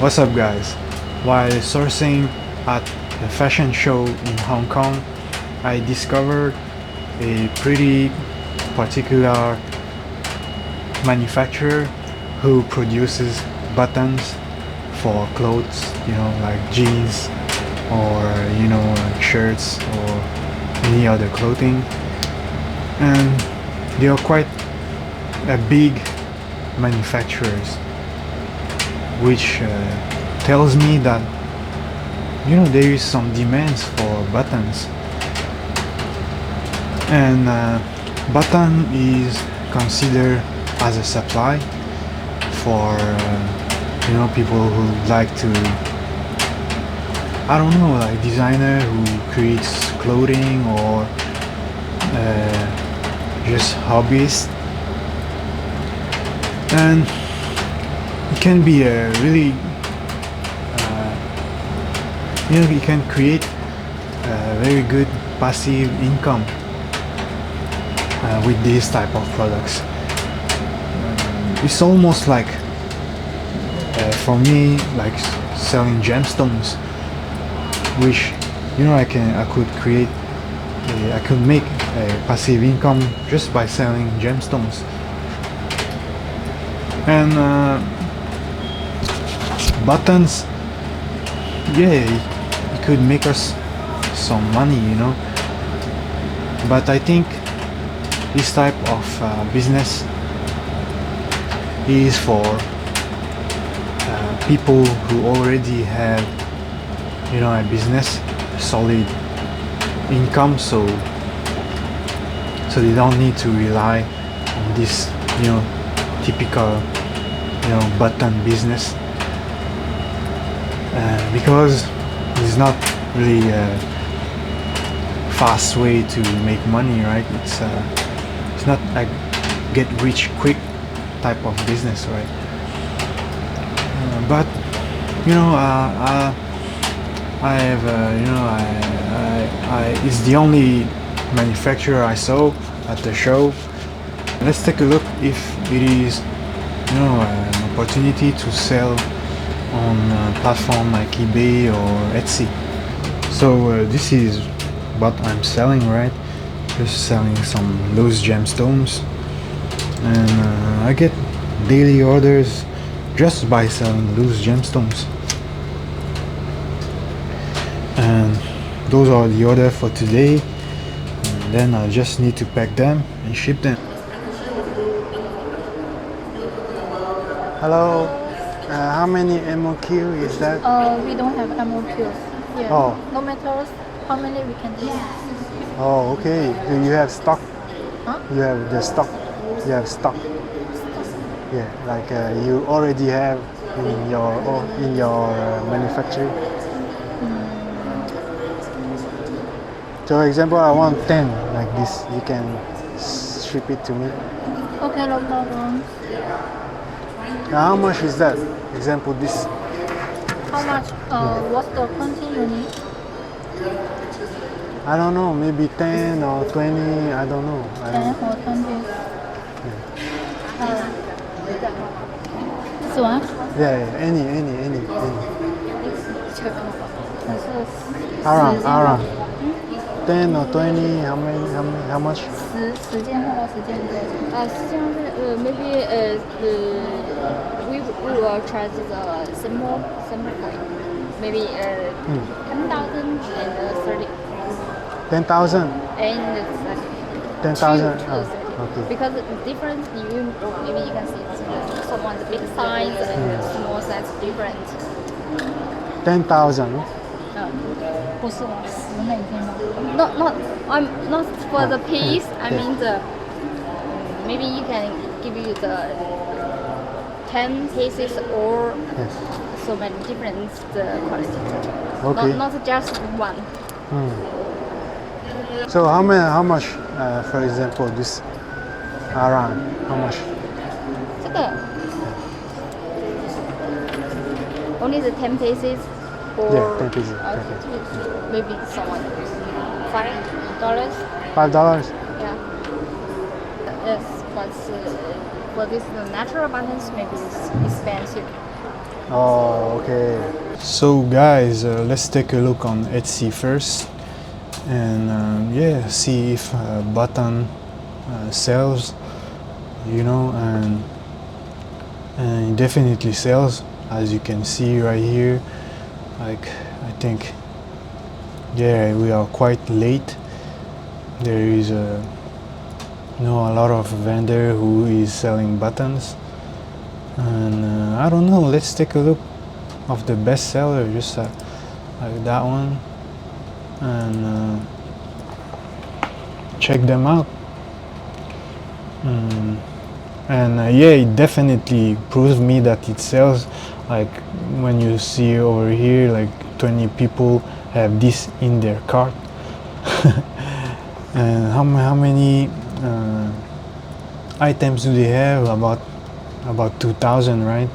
What's up, guys? While sourcing at the fashion show in Hong Kong, I discovered a pretty particular manufacturer who produces buttons for clothes, like jeans or like shirts or any other clothing. And they are quite a big manufacturers, which tells me that there is some demands for buttons, and button is considered as a supply for people who like to, I don't know, like designer who creates clothing or just hobbies. And it can be a really you can create a very good passive income with these type of products. It's almost like for me, like selling gemstones, which I could make a passive income just by selling gemstones. And buttons, it could make us some money, but I think this type of business is for people who already have a business, solid income, so they don't need to rely on this typical button business, because it's not really a fast way to make money, right? It's not like get rich quick type of business, right? But I have it's the only manufacturer I saw at the show. Let's take a look if it is an opportunity to sell on a platform like eBay or Etsy. So this is what I'm selling, right? Just selling some loose gemstones, and I get daily orders just by selling loose gemstones. And those are the order for today, and then I just need to pack them and ship them. Hello, how many MOQ is that? We don't have MOQs. Yeah. Oh. No matter how many we can do. Oh, okay. Do you have stock? Huh? You have the stock. You have stock. Yeah, like you already have in your manufacturing. So, for example, I want 10 like this. You can ship it to me. Okay, no problem. Now, how much is that? Example, this. How much? What's the quantity you need? I don't know. Maybe 10 or 20. I don't know. 10 or 20? This one? Yeah, any. 10 Around. 10 or 20. How much? 10件或者10件对。10件是maybe we will charge the simple point. Maybe 10,000 and 30. 10,000. And 10,000. 30. Okay. Because the difference maybe you can see someone's big size and small size different. 10,000. 不是吗？10美金吗？I'm not for the piece. I mean the maybe you can give you the 10 pieces or Yes. so many different quality. Okay. Not just one. So how much? For example, this around how much? 这个 only the 10 pieces. Or Yeah, 10 pieces. maybe someone $5. $5. Yeah. Yes, but for this the natural buttons maybe it's expensive. Oh, okay. So guys, let's take a look on Etsy first, and yeah, see if button sells, you know, and it definitely sells, as you can see right here. Like, I think, yeah, we are quite late. There is a a lot of vendor who is selling buttons, and I don't know, let's take a look of the best seller, just like that one, and check them out. And yeah, it definitely proves me that it sells. Like, when you see over here, like 20 people have this in their cart. And how many items do they have? About 2,000, right?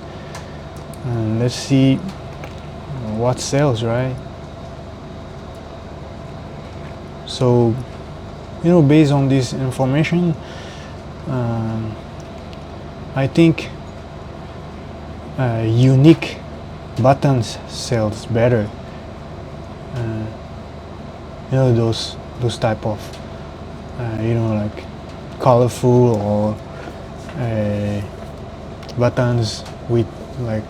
And let's see what sells, right? So, based on this information, I think unique buttons sells better. Those type of like colorful or buttons with, like,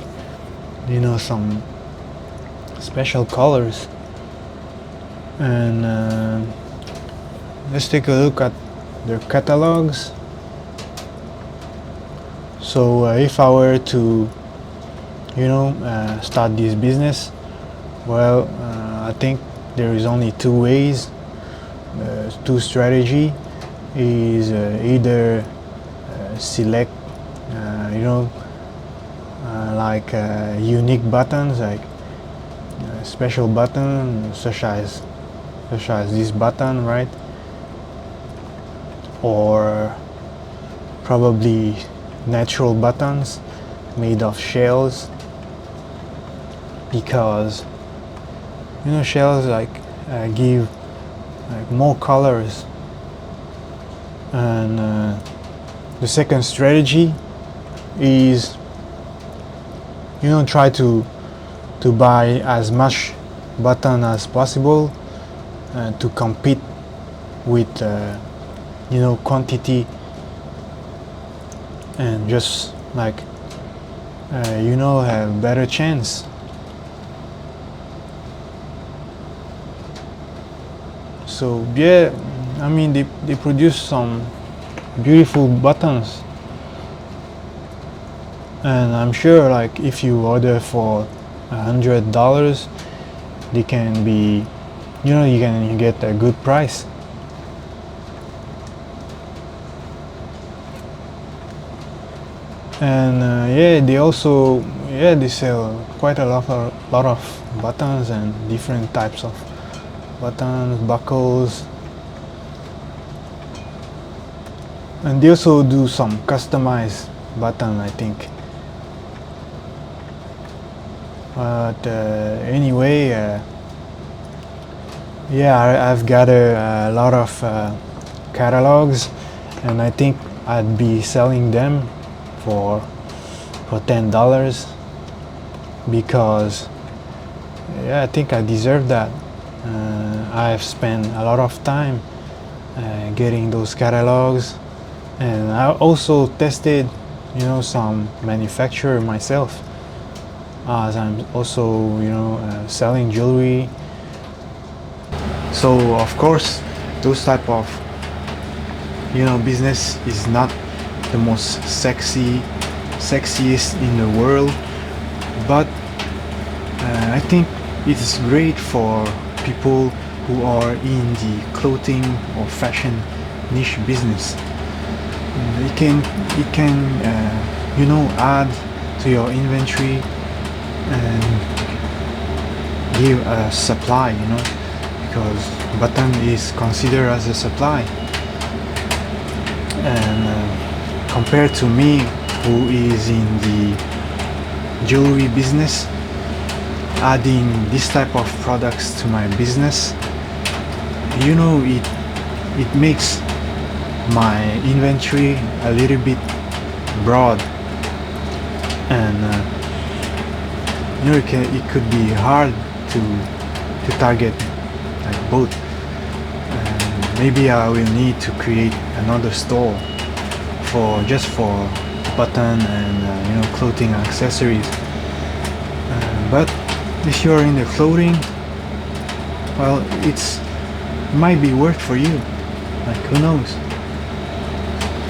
some special colors. And let's take a look at their catalogs. So if I were to start this business, well, I think there is only two ways. Two strategy is either select like unique buttons, like special button, such as this button, right? Or probably natural buttons made of shells, because shells give like more colors. And the second strategy is try to buy as much button as possible to compete with quantity, and just like have better chance. So yeah, I mean, they produce some beautiful buttons, and I'm sure, like, if you order for $100, they can be, you can get a good price. And yeah, they sell quite a lot of buttons and different types of buttons, buckles, and they also do some customized button, I think. But anyway, yeah, I've gathered a lot of catalogs, and I think I'd be selling them for $10, because yeah, I think I deserve that. I've spent a lot of time getting those catalogs, and I also tested some manufacturer myself, as I'm also selling jewelry. So of course, those type of business is not the most sexiest in the world, but I think it's great for people who are in the clothing or fashion niche business. It can add to your inventory and give a supply, because button is considered as a supply. And compared to me, who is in the jewelry business, adding this type of products to my business, it makes my inventory a little bit broad, and you know, it could be hard to target like both. Maybe I will need to create another store for just for button and you know, clothing accessories. But if you're in the clothing, well, it might be worth for you. Like, who knows?